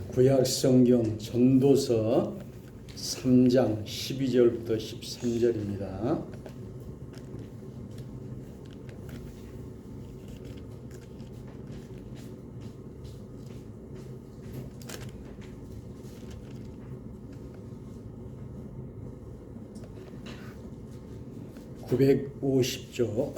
구약성경 전도서 3장 12절부터 13절입니다. (950조)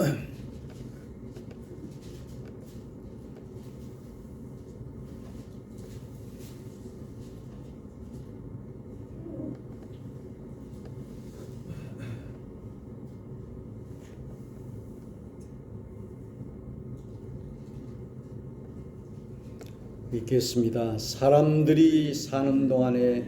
읽겠습니다. 사람들이 사는 동안에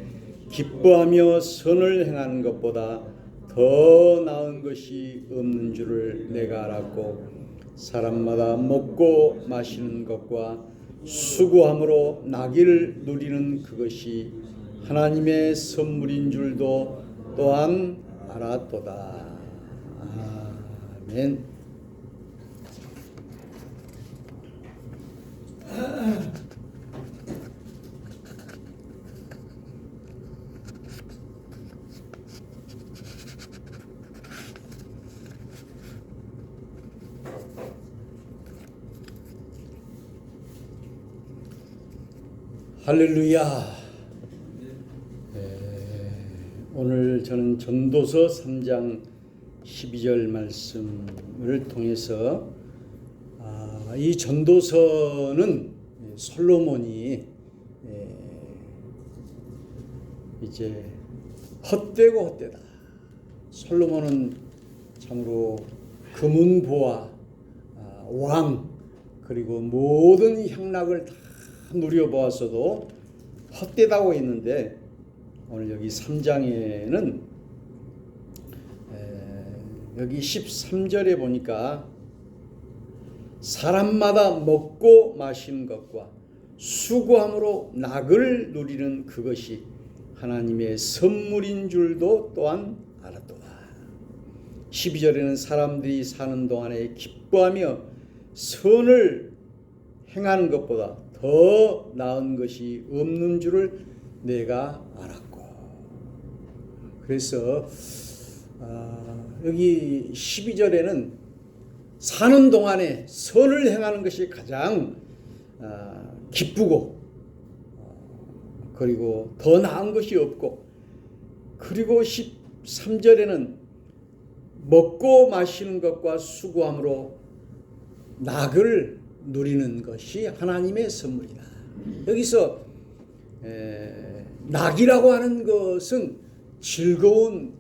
기뻐하며 선을 행하는 것보다 더 나은 것이 없는 줄을 내가 알았고, 사람마다 먹고 마시는 것과 수고함으로 나기를 누리는 그것이 하나님의 선물인 줄도 또한 알았도다. 아멘. 할렐루야. 오늘 저는 전도서 3장 12절 말씀을 통해서 이 전도서는 솔로몬이 이제 헛되고 헛되다. 솔로몬은 참으로 금은보화, 왕, 그리고 모든 향락을 다 누려보았어도 헛되다고 했는데, 오늘 여기 3장에는 여기 13절에 보니까 사람마다 먹고 마시는 것과 수고함으로 낙을 누리는 그것이 하나님의 선물인 줄도 또한 알았도다. 12절에는 사람들이 사는 동안에 기뻐하며 선을 행하는 것보다 더 나은 것이 없는 줄을 내가 알았고, 그래서 여기 12절에는 사는 동안에 선을 행하는 것이 가장 기쁘고, 그리고 더 나은 것이 없고, 그리고 13절에는 먹고 마시는 것과 수고함으로 낙을 누리는 것이 하나님의 선물이다. 여기서 낙이라고 하는 것은 즐거운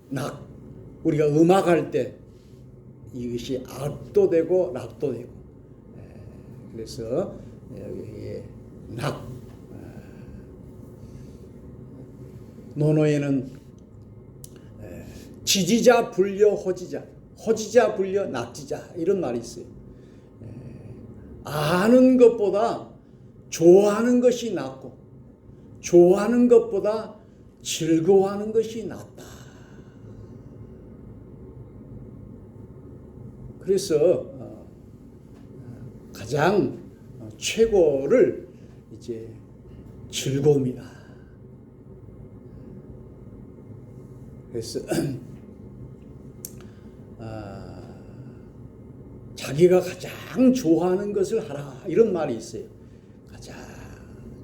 낙, 우리가 음악할 때 이것이 악도 되고 낙도 되고, 그래서 여기에 낙, 논어에는 지지자 불려 호지자, 호지자 불려 낙지자, 이런 말이 있어요. 아는 것보다 좋아하는 것이 낫고, 좋아하는 것보다 즐거워하는 것이 낫다. 그래서 가장 최고를 이제 즐거움이다. 그래서 자기가 가장 좋아하는 것을 하라, 이런 말이 있어요. 가장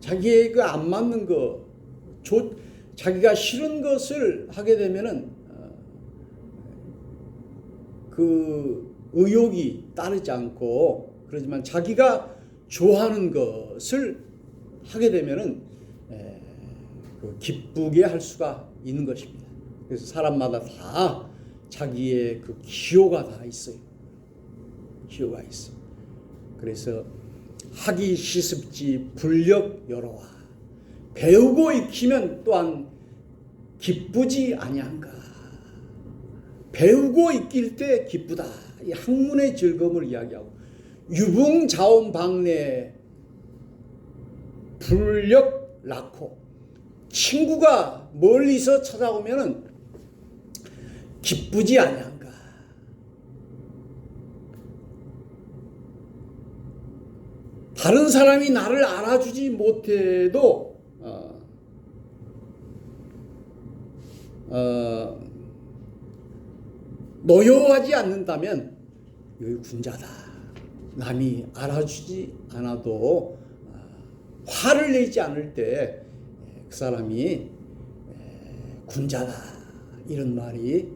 자기가 안 맞는 거, 자기가 싫은 것을 하게 되면은 그 의욕이 따르지 않고, 그렇지만 자기가 좋아하는 것을 하게 되면은 기쁘게 할 수가 있는 것입니다. 그래서 사람마다 다 자기의 그 기호가 다 있어요. 기호가 있어. 그래서 하기 시습지 불력 여로와, 배우고 익히면 또한 기쁘지 아니한가. 배우고 익힐 때 기쁘다. 이 학문의 즐거움을 이야기하고, 유붕자원방내 불력 낳고, 친구가 멀리서 찾아오면은 기쁘지 아니한가. 다른 사람이 나를 알아주지 못해도 노여워하지 않는다면 여기 군자다. 남이 알아주지 않아도 화를 내지 않을 때 그 사람이 군자다. 이런 말이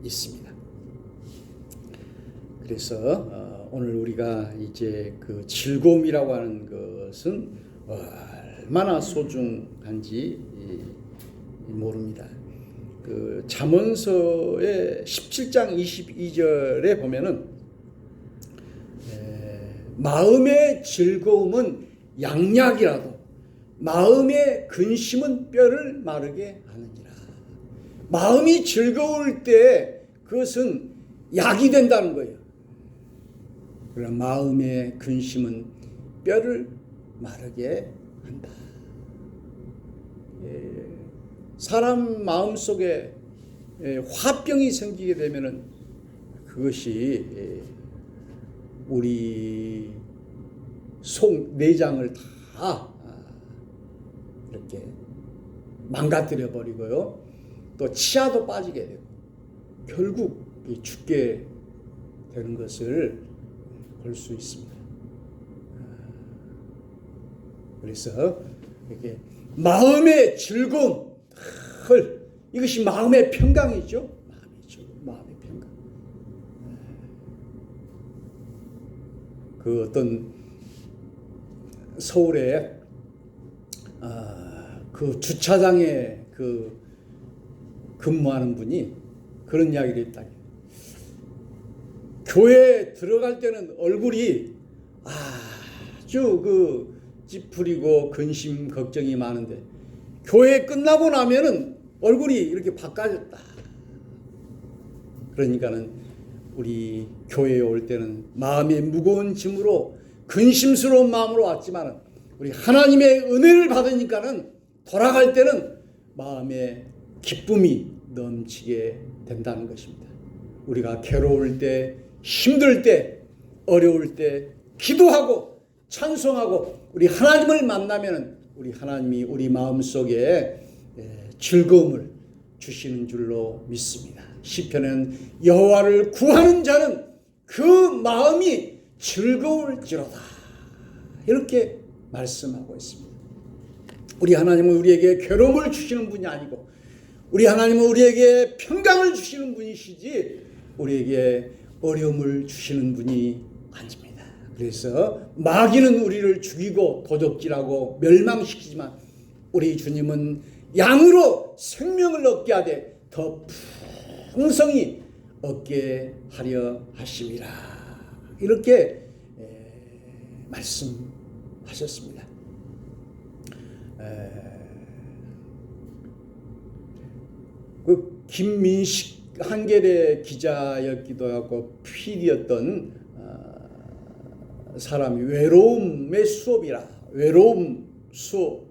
있습니다. 그래서 오늘 우리가 이제 그 즐거움이라고 하는 것은 얼마나 소중한지 모릅니다. 그 잠언서의 17장 22절에 보면은 마음의 즐거움은 양약이라도 마음의 근심은 뼈를 마르게 하느니라. 마음이 즐거울 때 그것은 약이 된다는 거예요. 그러나 마음의 근심은 뼈를 마르게 한다. 사람 마음속에 화병이 생기게 되면은 그것이 우리 속 내장을 다 이렇게 망가뜨려 버리고요. 또 치아도 빠지게 되고 결국 죽게 되는 것을 볼 수 있습니다. 그래서 이렇게 마음의 즐거움, 이것이 마음의 평강이죠. 마음의 평강. 그 어떤 서울에 그 주차장에 그 근무하는 분이 그런 이야기를 했다. 교회에 들어갈 때는 얼굴이 아주 그 찌푸리고 근심 걱정이 많은데 교회 끝나고 나면은 얼굴이 이렇게 바꿔졌다. 그러니까는 우리 교회에 올 때는 마음의 무거운 짐으로 근심스러운 마음으로 왔지만은 우리 하나님의 은혜를 받으니까는 돌아갈 때는 마음의 기쁨이 넘치게 된다는 것입니다. 우리가 괴로울 때, 힘들 때, 어려울 때 기도하고 찬송하고 우리 하나님을 만나면 우리 하나님이 우리 마음속에 즐거움을 주시는 줄로 믿습니다. 시편은 여호와를 구하는 자는 그 마음이 즐거울지로다. 이렇게 말씀하고 있습니다. 우리 하나님은 우리에게 괴로움을 주시는 분이 아니고 우리 하나님은 우리에게 평강을 주시는 분이시지 우리에게 어려움을 주시는 분이 아닙니다. 그래서 마귀는 우리를 죽이고 도적질하고 멸망시키지만 우리 주님은 양으로 생명을 얻게 하되 더 풍성히 얻게 하려 하심이라. 이렇게 말씀하셨습니다. 그 김민식 한겨레 기자였기도 하고 PD였던 사람이 외로움의 수업이라 외로움 수업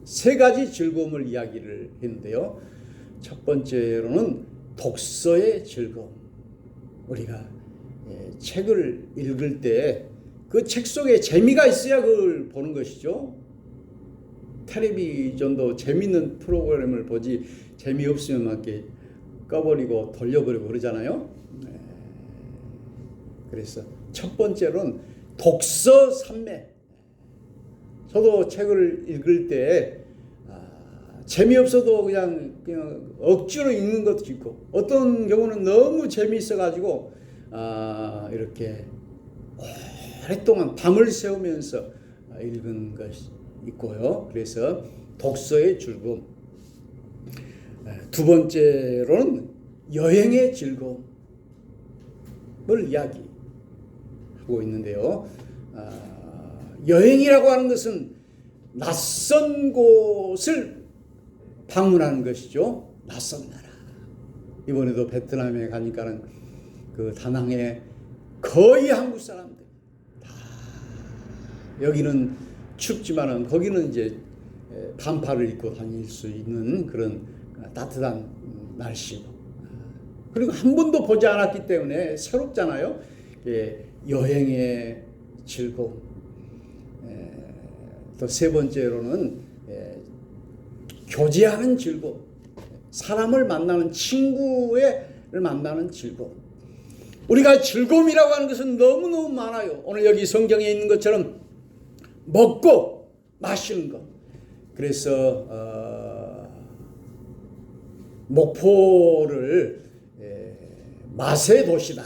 세 가지 즐거움을 이야기를 했는데요. 첫 번째로는 독서의 즐거움. 우리가 책을 읽을 때 그 책 속에 재미가 있어야 그걸 보는 것이죠. 텔레비전도 재미있는 프로그램을 보지 재미없으면 막 이렇게 꺼버리고 돌려버리고 그러잖아요. 그래서 첫 번째로는 독서 산매. 저도 책을 읽을 때 재미없어도 그냥 억지로 읽는 것도 있고 어떤 경우는 너무 재미있어가지고 이렇게 오랫동안 밤을 새우면서 읽은 것이 있고요. 그래서 독서의 즐거움. 두 번째로는 여행의 즐거움을 이야기하고 있는데요. 여행이라고 하는 것은 낯선 곳을 방문하는 것이죠. 낯선 나라. 이번에도 베트남에 가니까는 그 다낭에 거의 한국 사람들 다 여기는 춥지만은 거기는 이제 반팔을 입고 다닐 수 있는 그런 따뜻한 날씨고 그리고 한 번도 보지 않았기 때문에 새롭잖아요. 여행의 즐거움. 또 세 번째로는 교제하는 즐거움. 사람을 만나는 친구를 만나는 즐거움. 우리가 즐거움이라고 하는 것은 너무너무 많아요. 오늘 여기 성경에 있는 것처럼 먹고 마시는 것. 그래서 목포를 맛의 도시다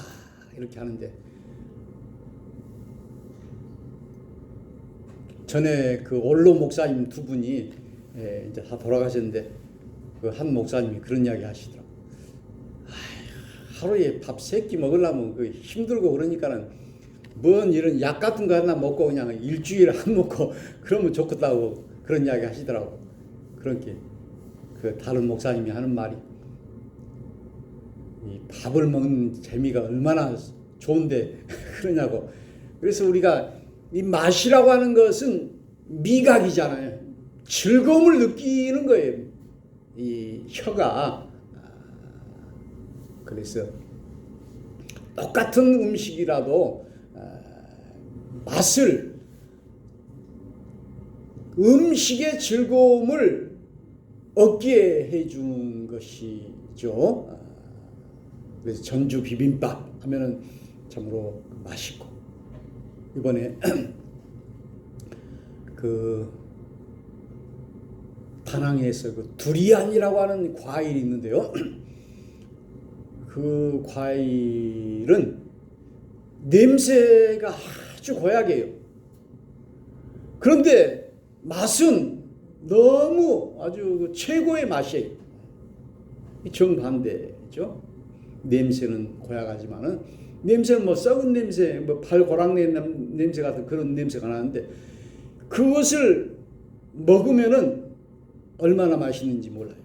이렇게 하는데, 전에 그 원로 목사님 두 분이 이제 다 돌아가셨는데, 그 한 목사님이 그런 이야기 하시더라고. 하루에 밥 3끼 먹으려면 그 힘들고 그러니까는 뭔 이런 약 같은 거 하나 먹고 그냥 일주일에 안 먹고 그러면 좋겠다고 그런 이야기 하시더라고. 그렇게 그 다른 목사님이 하는 말이, 이 밥을 먹는 재미가 얼마나 좋은데 그러냐고. 그래서 우리가 이 맛이라고 하는 것은 미각이잖아요. 즐거움을 느끼는 거예요. 이 혀가. 그래서 똑같은 음식이라도 맛을, 음식의 즐거움을 얻게 해준 것이죠. 그래서 전주 비빔밥 하면은 참으로 맛있고, 이번에 그 다낭에서 그 두리안이라고 하는 과일이 있는데요. 그 과일은 냄새가 아주 고약해요. 그런데 맛은 너무 아주 최고의 맛이에요. 정반대죠. 냄새는 고약하지만은, 냄새는 뭐 썩은 냄새, 뭐 발고랑 냄새 같은 그런 냄새가 나는데, 그것을 먹으면은 얼마나 맛있는지 몰라요.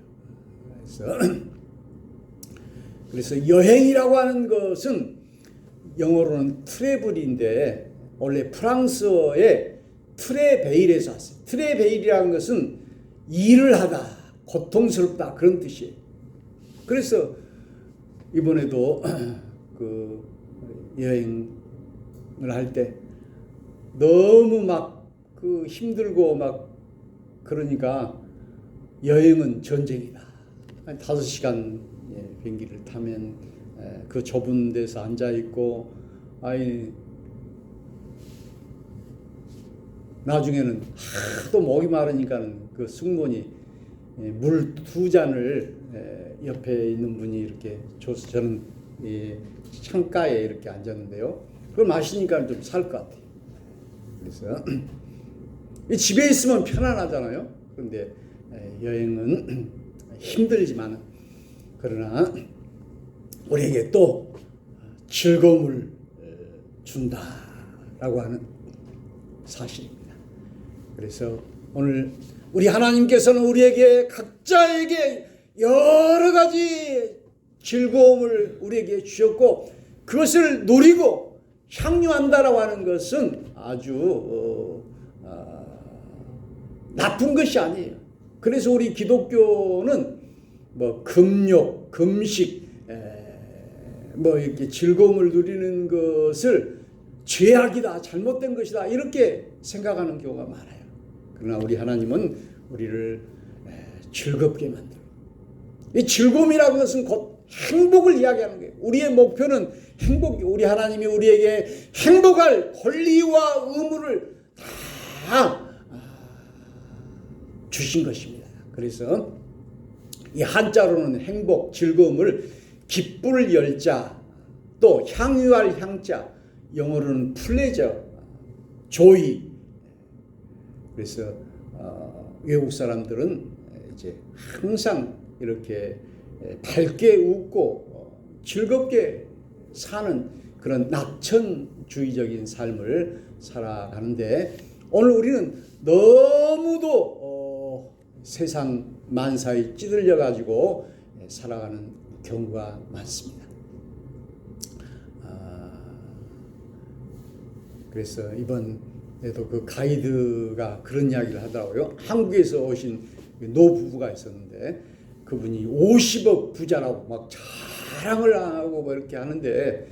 그래서 여행이라고 하는 것은 영어로는 트래블인데, 원래 프랑스어의 트레베일에서 왔어요. 트레베일이라는 것은 일을 하다, 고통스럽다 그런 뜻이에요. 그래서 이번에도 그 여행을 할 때 너무 막 그 힘들고 막 그러니까, 여행은 전쟁이다. 5시간 비행기를 타면 그 좁은 데서 앉아 있고, 나중에는 하도 목이 마르니까는 그 승무원이 물 2잔을 옆에 있는 분이 이렇게 줘서, 저는 창가에 이렇게 앉았는데요. 그걸 마시니까 좀 살 것 같아요. 그래서 집에 있으면 편안하잖아요. 그런데 여행은 힘들지만, 그러나 우리에게 또 즐거움을 준다라고 하는 사실입니다. 그래서 오늘 우리 하나님께서는 우리에게 각자에게 여러 가지 즐거움을 우리에게 주셨고, 그것을 누리고 향유한다라고 하는 것은 아주 나쁜 것이 아니에요. 그래서 우리 기독교는 뭐 금욕, 금식, 뭐 이렇게 즐거움을 누리는 것을 죄악이다, 잘못된 것이다 이렇게 생각하는 경우가 많아요. 그러나 우리 하나님은 우리를 즐겁게 만들어요. 이 즐거움이라는 것은 곧 행복을 이야기하는 거예요. 우리의 목표는 행복이, 우리 하나님이 우리에게 행복할 권리와 의무를 다 주신 것입니다. 그래서 이 한자로는 행복, 즐거움을 기쁠 열자, 또 향유할 향자, 영어로는 플레저, 조이. 그래서 외국 사람들은 이제 항상 이렇게 밝게 웃고 즐겁게 사는 그런 낙천주의적인 삶을 살아가는데, 오늘 우리는 너무도 세상 만사에 찌들려 가지고 살아가는 경우가 많습니다. 그래서 이번에도 그 가이드가 그런 이야기를 하더라고요. 한국에서 오신 노부부가 있었는데, 그분이 50억 부자라고 막 자랑을 하고 뭐 이렇게 하는데,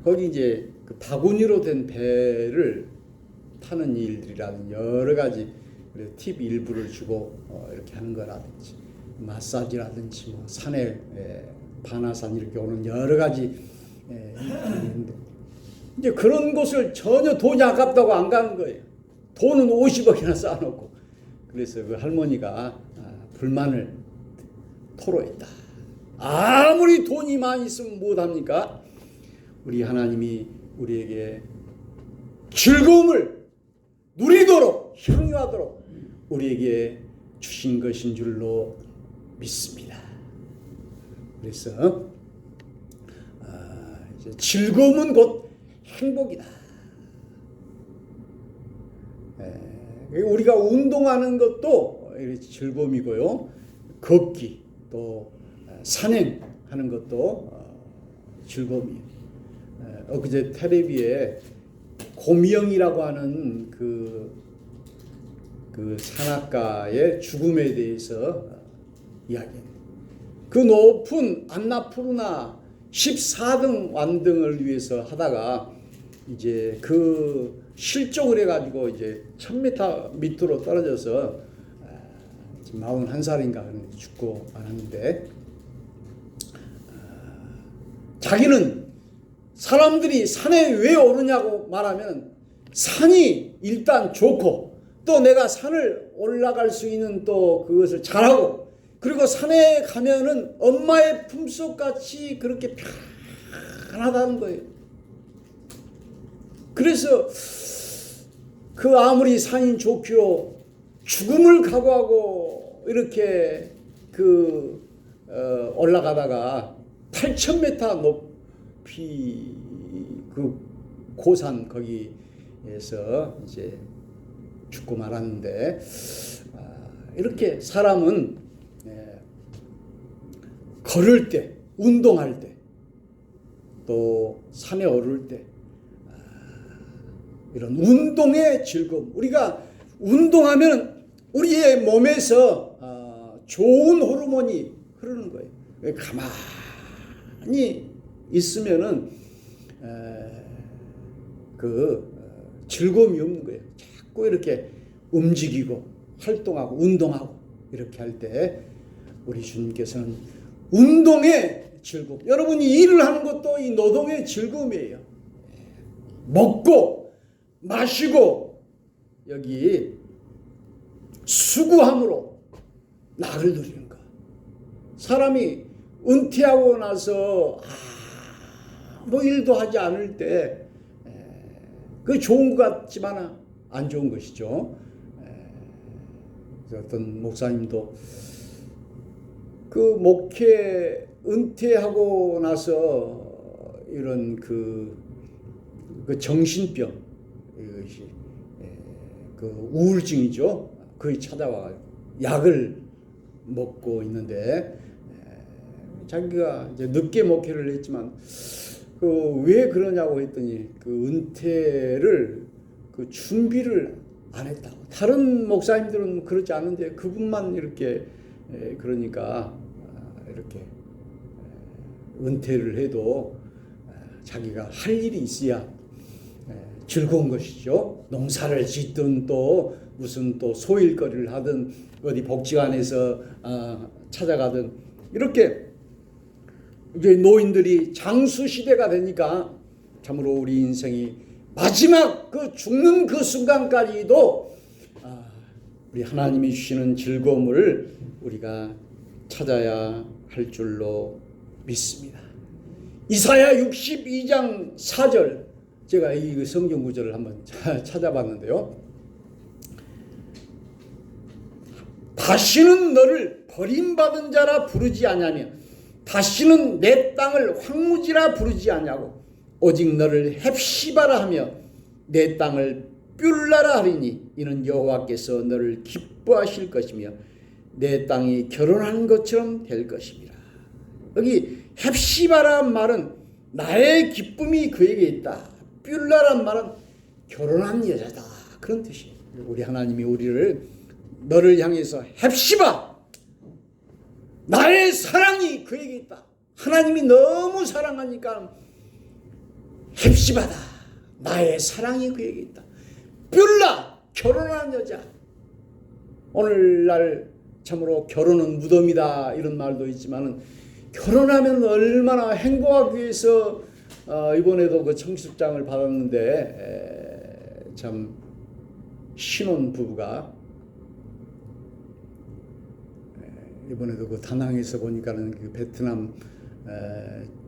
거기 이제 그 바구니로 된 배를 타는 일들이라는 여러 가지 팁 일부를 주고 이렇게 하는 거라든지 마사지라든지 뭐 산에 반화산 이렇게 오는 여러 가지 있는데 이제 그런 곳을 전혀 돈이 아깝다고 안 가는 거예요. 돈은 50억이나 쌓아놓고. 그래서 그 할머니가 불만을 토로했다. 아무리 돈이 많이 있으면 못합니까? 우리 하나님이 우리에게 즐거움을 누리도록 향유하도록 우리에게 주신 것인 줄로 믿습니다. 그래서 이제 즐거움은 곧 행복이다. 우리가 운동하는 것도 즐거움이고요. 걷기 또 산행하는 것도 즐거움이에요. 엊그제 텔레비에 고미영이라고 하는 그 산악가의 죽음에 대해서 이야기합니다. 그 높은 안나푸르나 14등 완등을 위해서 하다가 이제 그 실종을 해가지고 이제 1000m 밑으로 떨어져서 41살인가 죽고 말았는데 자기는 사람들이 산에 왜 오르냐고 말하면 산이 일단 좋고 또 내가 산을 올라갈 수 있는 또 그것을 잘하고 그리고 산에 가면은 엄마의 품속같이 그렇게 편하다는 거예요. 그래서 그 아무리 산이 좋기로 죽음을 각오하고 이렇게 올라가다가 8,000m 높이 그 고산 거기에서 이제 죽고 말았는데 이렇게 사람은 걸을 때, 운동할 때, 또 산에 오를 때 이런 운동의 즐거움. 우리가 운동하면 우리의 몸에서 좋은 호르몬이 흐르는 거예요. 가만히 있으면은 즐거움이 없는 거예요. 자꾸 이렇게 움직이고 활동하고 운동하고 이렇게 할 때 우리 주님께서는 운동의 즐거움. 여러분이 일을 하는 것도 이 노동의 즐거움이에요. 먹고 마시고 여기 수고함으로 낙을 누리는 것. 사람이 은퇴하고 나서 아무 일도 하지 않을 때 그 좋은 것 같지만 안 좋은 것이죠. 어떤 목사님도 그 목회 은퇴하고 나서 이런 그 정신병 이것이 그 우울증이죠. 거의 찾아와가지고 약을 먹고 있는데 자기가 이제 늦게 목회를 했지만 왜 그러냐고 했더니 그 은퇴를 그 준비를 안 했다고. 다른 목사님들은 그렇지 않은데 그분만 이렇게 그러니까 이렇게 은퇴를 해도 자기가 할 일이 있어야 즐거운 것이죠. 농사를 짓든 또 무슨 또 소일거리를 하든 어디 복지관에서 찾아가든 이렇게 이제 노인들이 장수 시대가 되니까 참으로 우리 인생이 마지막 그 죽는 그 순간까지도 우리 하나님이 주시는 즐거움을 우리가 찾아야 할 줄로 믿습니다. 이사야 62장 4절 제가 이 성경 구절을 한번 찾아봤는데요. 다시는 너를 버림받은 자라 부르지 아니하며 다시는 내 땅을 황무지라 부르지 아니하고 오직 너를 헵시바라 하며 내 땅을 뷸라라 하리니 이는 여호와께서 너를 기뻐하실 것이며 내 땅이 결혼한 것처럼 될 것입니다. 여기 헵시바란 말은 나의 기쁨이 그에게 있다. 뷸라란 말은 결혼한 여자다. 그런 뜻이에요. 우리 하나님이 우리를 너를 향해서 헵시바 나의 사랑이 그에게 있다. 하나님이 너무 사랑하니까 헵시바다. 나의 사랑이 그에게 있다. 뷸라. 결혼한 여자. 오늘날 참으로 결혼은 무덤이다 이런 말도 있지만은 결혼하면 얼마나 행복하기 위해서 이번에도 그 청첩장을 받았는데 참 신혼 부부가 이번에도 그 다낭에서 보니까는 그 베트남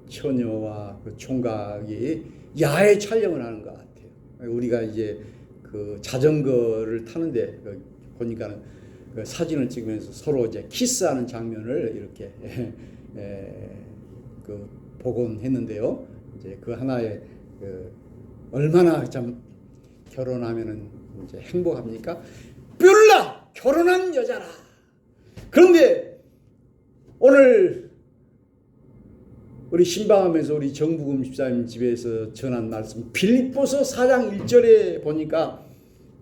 처녀와 그 총각이 야외 촬영을 하는 것 같아요. 우리가 이제 그 자전거를 타는데 보니까는 그 사진을 찍으면서 서로 이제 키스하는 장면을 이렇게 그 보곤 했는데요. 이제 그 하나의 그 얼마나 참 결혼하면은 이제 행복합니까? 뷸라 결혼한 여자라. 그런데 오늘 우리 신방하면서 우리 정부금 집사님 집에서 전한 말씀 빌립보서 4장 1절에 보니까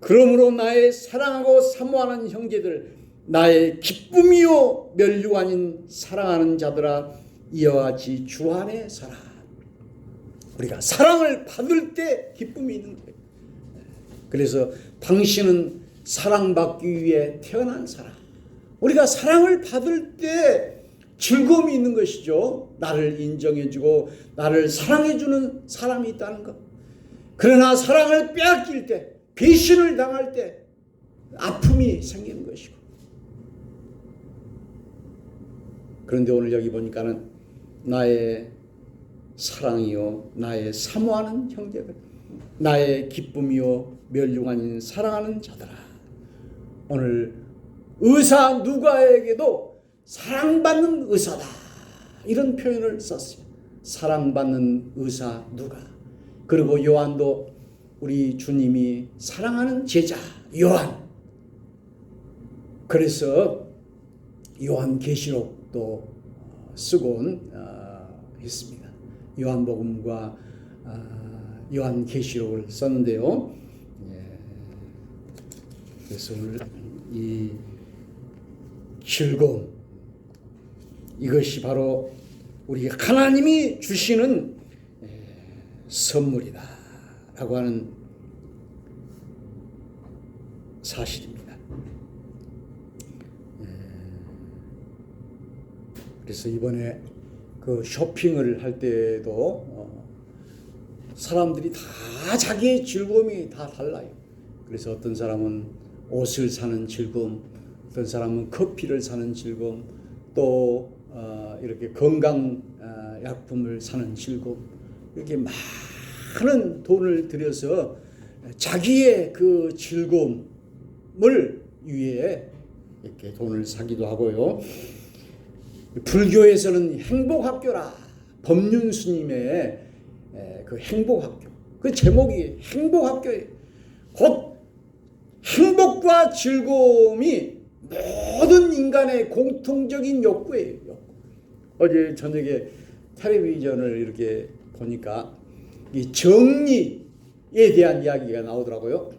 그러므로 나의 사랑하고 사모하는 형제들 나의 기쁨이요 멸육 아닌 사랑하는 자들아 이와 같이 주 안에 살아. 우리가 사랑을 받을 때 기쁨이 있는 거예요. 그래서 당신은 사랑받기 위해 태어난 사람. 우리가 사랑을 받을 때 즐거움이 있는 것이죠. 나를 인정해주고 나를 사랑해주는 사람이 있다는 것. 그러나 사랑을 빼앗길 때, 배신을 당할 때 아픔이 생기는 것이고. 그런데 오늘 여기 보니까는 나의 사랑이요 나의 사모하는 형제들 나의 기쁨이요 멸육 아닌 사랑하는 자들아. 오늘 의사 누가에게도 사랑받는 의사다 이런 표현을 썼어요. 사랑받는 의사 누가. 그리고 요한도 우리 주님이 사랑하는 제자 요한. 그래서 요한계시록도 쓰곤 했습니다. 요한복음과 요한계시록을 썼는데요. 그래서 오늘 이 즐거움 이것이 바로 우리 하나님이 주시는 선물이다 라고 하는 사실입니다. 그래서 이번에 그 쇼핑을 할 때도 사람들이 다 자기의 즐거움이 다 달라요. 그래서 어떤 사람은 옷을 사는 즐거움, 어떤 사람은 커피를 사는 즐거움, 또 이렇게 건강 약품을 사는 즐거움, 이렇게 많은 돈을 들여서 자기의 그 즐거움을 위해 이렇게 돈을 사기도 하고요. 불교에서는 행복학교라, 법륜스님의 그 행복학교, 그 제목이 행복학교예요. 곧 행복과 즐거움이 모든 인간의 공통적인 욕구예요. 어제 저녁에 텔레비전을 이렇게 보니까 이 정리에 대한 이야기가 나오더라고요.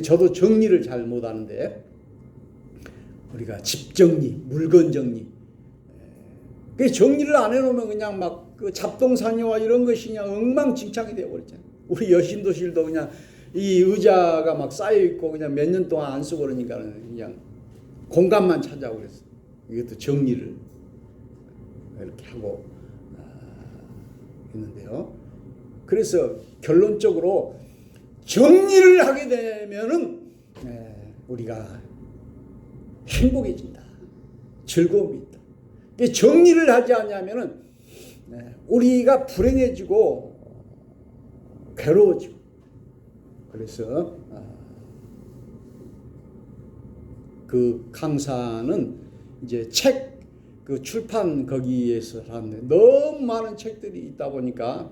저도 정리를 잘 못하는데 우리가 집 정리, 물건 정리. 그 정리를 안 해놓으면 그냥 막 그 잡동사니와 이런 것이 그냥 엉망진창이 되어버렸잖아요. 우리 여신도실도 그냥 이 의자가 막 쌓여있고 그냥 몇 년 동안 안 쓰고 그러니까 그냥 공간만 찾아오고 그랬어요. 이것도 정리를 이렇게 하고 있는데요. 그래서 결론적으로 정리를 하게 되면은 우리가 행복해진다. 즐거움이 있다. 정리를 하지 않냐면은 우리가 불행해지고 괴로워지고. 그래서 그 강사는 이제 책 그 출판 거기에서 하는데 너무 많은 책들이 있다 보니까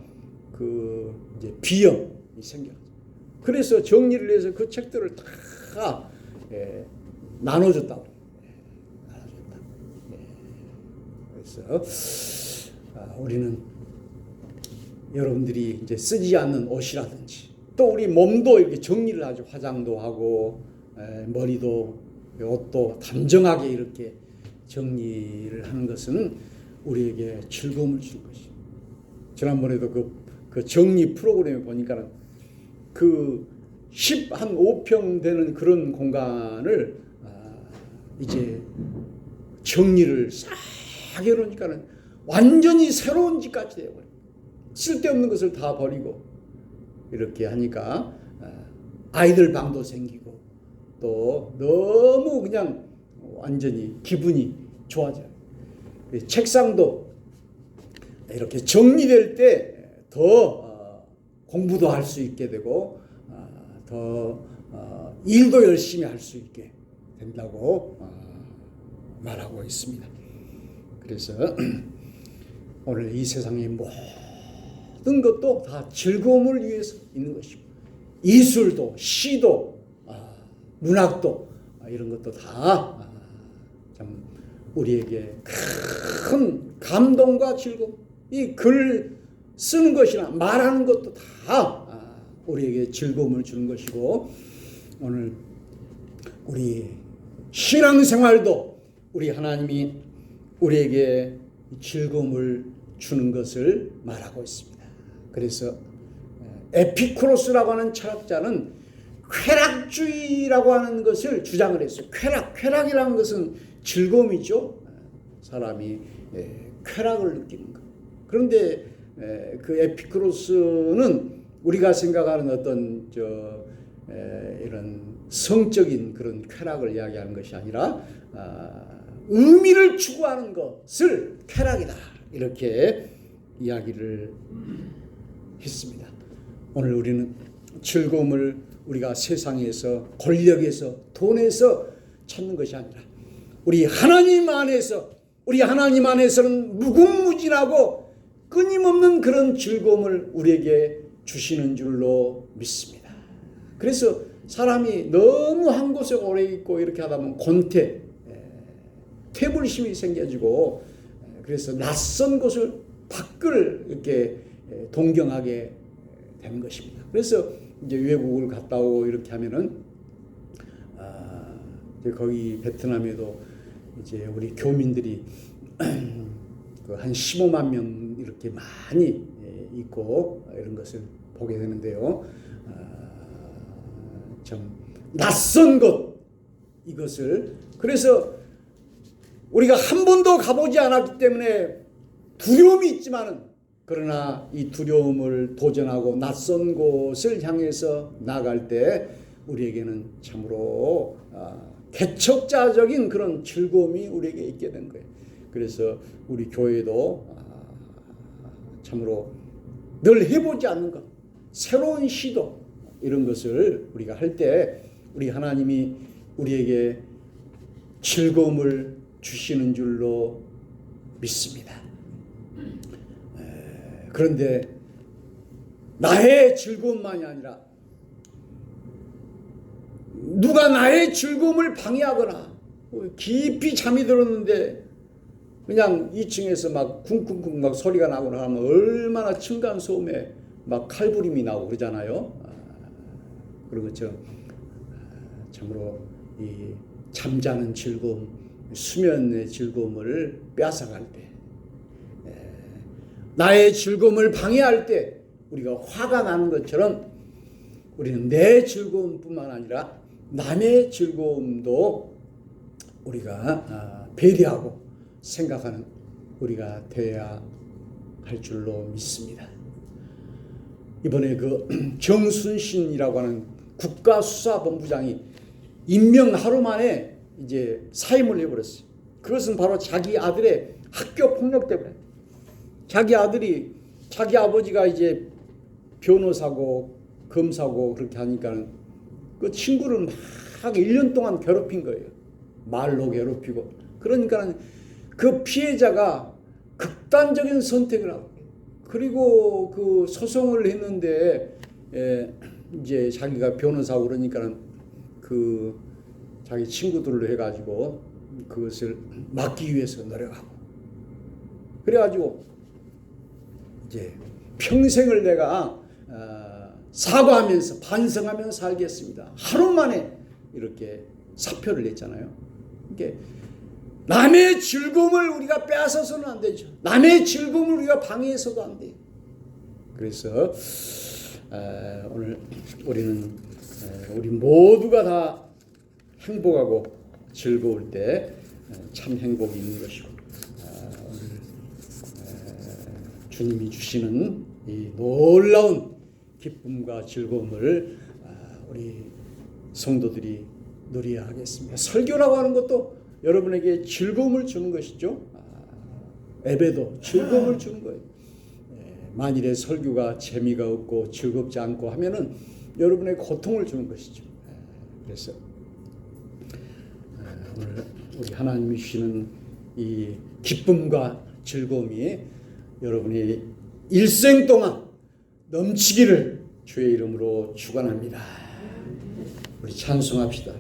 그 이제 비염이 생겨. 그래서 정리를 해서 그 책들을 다 나눠줬다고. 그래서 우리는 여러분들이 이제 쓰지 않는 옷이라든지 또 우리 몸도 이렇게 정리를 하죠. 화장도 하고 머리도 옷도 단정하게 이렇게 정리를 하는 것은 우리에게 즐거움을 줄 것이죠. 지난번에도 그 그 정리 프로그램에 보니까는 그 15평 되는 그런 공간을 이제 정리를 싹 해놓으니까는 완전히 새로운 집같이 되어버려요. 쓸데없는 것을 다 버리고 이렇게 하니까 아이들 방도 생기고 또 너무 그냥 완전히 기분이 좋아져요. 책상도 이렇게 정리될 때 더 공부도 할 수 있게 되고 더 일도 열심히 할 수 있게 된다고 말하고 있습니다. 그래서 오늘 이 세상의 모든 것도 다 즐거움을 위해서 있는 것이고 이술도 시도 문학도 이런 것도 다 참 우리에게 큰 감동과 즐거움, 이 글 쓰는 것이나 말하는 것도 다 우리에게 즐거움을 주는 것이고 오늘 우리 신앙생활도 우리 하나님이 우리에게 즐거움을 주는 것을 말하고 있습니다. 그래서 에피쿠로스라고 하는 철학자는 쾌락주의라고 하는 것을 주장을 했어요. 쾌락이라는 것은 즐거움이죠. 사람이 쾌락을 느끼는 것. 그런데 그 에피쿠로스는 우리가 생각하는 어떤 이런 성적인 그런 쾌락을 이야기하는 것이 아니라 의미를 추구하는 것을 쾌락이다 이렇게 이야기를 했습니다. 오늘 우리는 즐거움을 우리가 세상에서 권력에서 돈에서 찾는 것이 아니라 우리 하나님 안에서는 무궁무진하고 끊임없는 그런 즐거움을 우리에게 주시는 줄로 믿습니다. 그래서 사람이 너무 한 곳에 오래 있고 이렇게 하다 보면 퇴불심이 생겨지고 그래서 낯선 곳을 밖을 이렇게 동경하게 되는 것입니다. 그래서 이제 외국을 갔다 오고 이렇게 하면은 거기 베트남에도 이제 우리 교민들이 그 한 15만 명 이렇게 많이 있고 이런 것을 보게 되는데요. 참 낯선 것 이것을 그래서 우리가 한 번도 가보지 않았기 때문에 두려움이 있지만은 그러나 이 두려움을 도전하고 낯선 곳을 향해서 나갈 때 우리에게는 참으로 개척자적인 그런 즐거움이 우리에게 있게 된 거예요. 그래서 우리 교회도 참으로 늘 해보지 않는 것, 새로운 시도 이런 것을 우리가 할 때 우리 하나님이 우리에게 즐거움을 주시는 줄로 믿습니다. 그런데 나의 즐거움만이 아니라 누가 나의 즐거움을 방해하거나 깊이 잠이 들었는데 그냥 2층에서 막 쿵쿵쿵 막 소리가 나거나 하면 얼마나 층간소음에 막 칼부림이 나오고 그러잖아요. 그런 것처럼 참으로 이 잠자는 즐거움, 수면의 즐거움을 빼앗아갈 때, 나의 즐거움을 방해할 때 우리가 화가 나는 것처럼 우리는 내 즐거움뿐만 아니라 남의 즐거움도 우리가 배려하고 생각하는 우리가 되어야 할 줄로 믿습니다. 이번에 그 정순신이라고 하는 국가수사본부장이 임명 하루 만에 이제 사임을 해버렸어요. 그것은 바로 자기 아들의 학교 폭력 때문에. 자기 아들이 자기 아버지가 이제 변호사고 검사고 그렇게 하니까 그 친구를 막 1년 동안 괴롭힌 거예요. 말로 괴롭히고. 그러니까 그 피해자가 극단적인 선택을 하고 그리고 그 소송을 했는데 이제 자기가 변호사고 그러니까 그 자기 친구들로 해가지고 그것을 막기 위해서 노력하고 그래가지고 이제 평생을 내가 사과하면서 반성하면서 살겠습니다. 하루 만에 이렇게 사표를 냈잖아요. 이게 남의 즐거움을 우리가 빼앗아서는 안 되죠. 남의 즐거움을 우리가 방해해서도 안 돼요. 그래서 오늘 우리는 우리 모두가 다 행복하고 즐거울 때 참 행복이 있는 것이고 오늘 주님이 주시는 이 놀라운 기쁨과 즐거움을 우리 성도들이 누려야 하겠습니다. 설교라고 하는 것도 여러분에게 즐거움을 주는 것이죠. 예배도 즐거움을 주는 거예요. 만일에 설교가 재미가 없고 즐겁지 않고 하면은 여러분에게 고통을 주는 것이죠. 그래서 오늘 우리 하나님이 주시는 이 기쁨과 즐거움이 여러분이 일생 동안 넘치기를 주의 이름으로 축원합니다. 우리 찬송합시다.